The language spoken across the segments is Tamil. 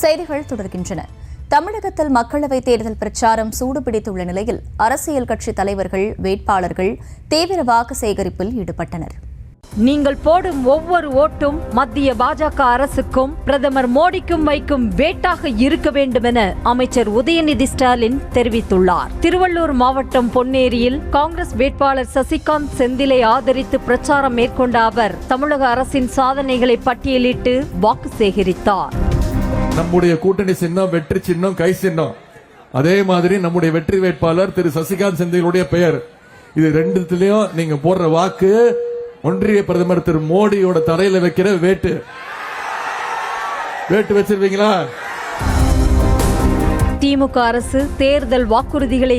செய்திகள் தொடர்கின்றன. தமிழகத்தில் மக்களவைத் தேர்தல் பிரச்சாரம் சூடுபிடித்துள்ள நிலையில் அரசியல் கட்சித் தலைவர்கள், வேட்பாளர்கள் தீவிர வாக்கு சேகரிப்பில் ஈடுபட்டனர். நீங்கள் போடும் ஒவ்வொரு ஓட்டும் மத்திய பாஜக அரசுக்கும் பிரதமர் மோடிக்கும் வைக்கும் வேட்டாக இருக்க வேண்டும் என அமைச்சர் உதயநிதி ஸ்டாலின் தெரிவித்துள்ளார். திருவள்ளூர் மாவட்டம் பொன்னேரியில் காங்கிரஸ் வேட்பாளர் சசிகாந்த் செந்திலை ஆதரித்து பிரச்சாரம் மேற்கொண்ட அவர் தமிழக அரசின் சாதனைகளை பட்டியலிட்டு வாக்கு சேகரித்தார். நம்முடைய கூட்டணி சின்னம் வெற்றி சின்னம், கை சின்னம். அதே மாதிரி நம்முடைய வெற்றி வேட்பாளர் திரு சசிகாந்த் செந்திலுடைய பெயர். இது ரெண்டுத்திலையும் நீங்க போடுற வாக்கு ஒன்றிய பிரதமர் திரு மோடியோட தரையில வைக்கிற வேட்டு வச்சிருவீங்களா? திமுக அரசு தேர்தல் வாக்குறுதிகளை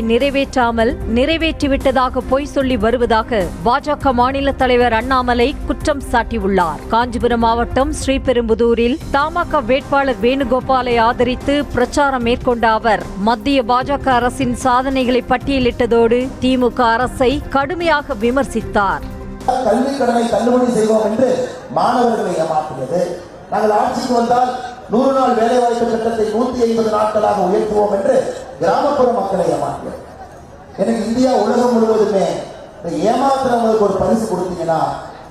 நிறைவேற்றிவிட்டதாக பொய் சொல்லி வருவதாக பாஜக மாநில தலைவர் அண்ணாமலை குற்றம் சாட்டியுள்ளார். காஞ்சிபுரம் மாவட்டம் ஸ்ரீபெரும்புதூரில் தமாக வேட்பாளர் வேணுகோபாலை ஆதரித்து பிரச்சாரம் மேற்கொண்ட அவர் மத்திய பாஜக அரசின் சாதனைகளை பட்டியலிட்டதோடு திமுக அரசை கடுமையாக விமர்சித்தார். கல்வி கடனை தள்ளுபடி செய்வோம் என்று மாணவர்களை ஏமாற்றியது. நாங்கள் ஆட்சிக்கு வந்தால் 100 நாள் வேலைவாய்ப்பு திட்டத்தை 150 நாட்களாக உயர்த்துவோம் என்று கிராமப்புற மக்களை ஏமாற்றியது. எனக்கு இந்தியா உலகம் முழுவதுமே ஏமாத்துறவங்களுக்கு ஒரு பரிசு கொடுத்தீங்கன்னா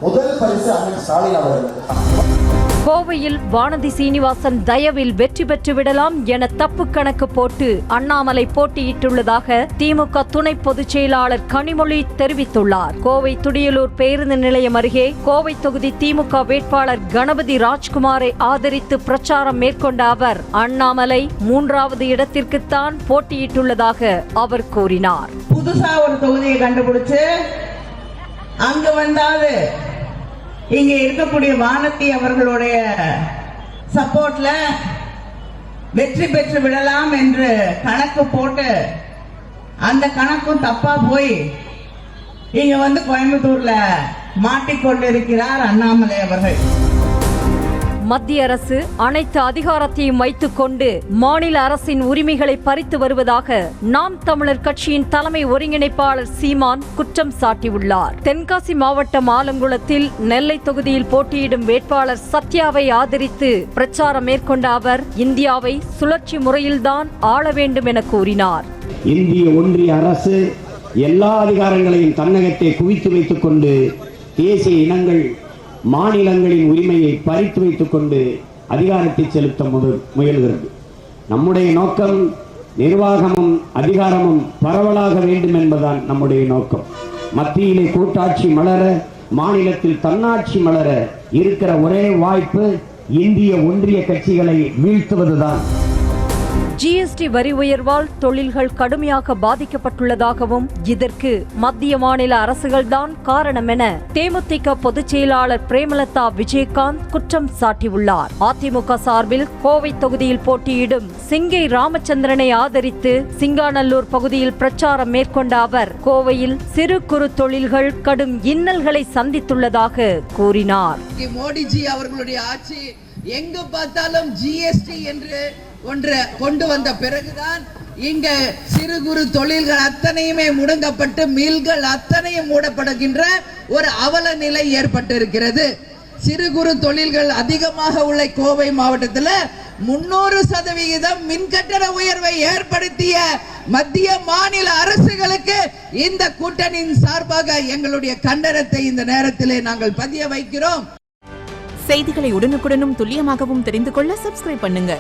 முதல் பரிசு அண்ணன் ஸ்டாலின் அவர்களுக்கு. கோவையில் வானதி சீனிவாசன் தயவில் வெற்றி பெற்று விடலாம் என தப்பு கணக்கு போட்டு அண்ணாமலை போட்டியிட்டுள்ளதாக திமுக துணை பொதுச் செயலாளர் கனிமொழி தெரிவித்துள்ளார். கோவை துடியலூர் பேருந்து நிலையம் அருகே கோவை தொகுதி திமுக வேட்பாளர் கணபதி ராஜ்குமாரை ஆதரித்து பிரச்சாரம் மேற்கொண்ட அவர் அண்ணாமலை 3வது இடத்திற்குத்தான் போட்டியிட்டுள்ளதாக அவர் கூறினார். புதுசா ஒரு தொகுதியை கண்டுபிடிச்சு அங்கு வந்தாது இங்க இருக்கக்கூடிய வானதி அவர்களுடைய சப்போர்ட்ல வெற்றி பெற்று விடலாம் என்று கணக்கு போட்டு அந்த கணக்கும் தப்பா போய் இங்க கோயம்புத்தூர்ல மாட்டிக்கொண்டிருக்கிறார் அண்ணாமலை அவர்கள். மத்திய அரசு அனைத்து அதிகாரத்தையும் வைத்துக் கொண்டு மாநில அரசின் உரிமைகளை பறித்து வருவதாக நாம் தமிழர் கட்சியின் தலைமை ஒருங்கிணைப்பாளர் சீமான் குற்றம் சாட்டியுள்ளார். தென்காசி மாவட்டம் ஆலங்குளத்தில் நெல்லை தொகுதியில் போட்டியிடும் வேட்பாளர் சத்யாவை ஆதரித்து பிரச்சாரம் மேற்கொண்ட அவர் இந்தியாவை சுழற்சி முறையில்தான் ஆள வேண்டும் என கூறினார். இந்திய ஒன்றிய அரசு எல்லா அதிகாரங்களையும் தன்னகத்தை குவித்து வைத்துக் கொண்டு தேசிய இனங்கள் மாநிலங்களின் உரிமையை பறித்து வைத்துக் கொண்டு அதிகாரத்தை செலுத்த முயல்கிறது. நம்முடைய நோக்கம் நிர்வாகமும் அதிகாரமும் பரவலாக வேண்டும் என்பதுதான் நம்முடைய நோக்கம். மத்தியிலே கூட்டாட்சி மலர, மாநிலத்தில் தன்னாட்சி மலர இருக்கிற ஒரே வாய்ப்பு இந்திய ஒன்றிய கட்சிகளை வீழ்த்துவதுதான். ஜிஎஸ்டி வரி உயர்வால் தொழில்கள் கடுமையாக பாதிக்கப்பட்டுள்ளதாகவும் இதற்கு மத்திய மாநில அரசுகள்தான் காரணம் என தேமுதிக பொதுச் செயலாளர் பிரேமலதா விஜயகாந்த் குற்றம் சாட்டியுள்ளார். அதிமுக சார்பில் கோவை தொகுதியில் போட்டியிடும் சிங்கை ராமச்சந்திரனை ஆதரித்து சிங்காநல்லூர் பகுதியில் பிரச்சாரம் மேற்கொண்ட அவர் கோவையில் சிறு குறு தொழில்கள் கடும் இன்னல்களை சந்தித்துள்ளதாக கூறினார். மோடிஜி அவர்களுடைய ஆட்சி எங்கு பார்த்தாலும் ஜிஎஸ்டி என்று ஒன்று கொண்டு வந்த பிறகுதான் இங்க சிறு குறு தொழில்கள் அத்தனையுமே முடங்கப்பட்டு மில்கள் அத்தனையும் மூடப்படுகின்ற ஒரு அவல நிலை ஏற்பட்டிருக்கிறது. சிறு குறு தொழில்கள் அதிகமாக உள்ள கோவை மாவட்டத்தில் 300% மின்கட்டண உயர்வை ஏற்படுத்திய மத்திய மாநில அரசுகளுக்கு இந்த கூட்டணியின் சார்பாக எங்களுடைய கண்டனத்தை இந்த நேரத்திலே நாங்கள் பதிய வைக்கிறோம். செய்திகளை உடனுக்குடனும் துல்லியமாகவும் தெரிந்து கொள்ள சப்ஸ்கிரைப் பண்ணுங்க.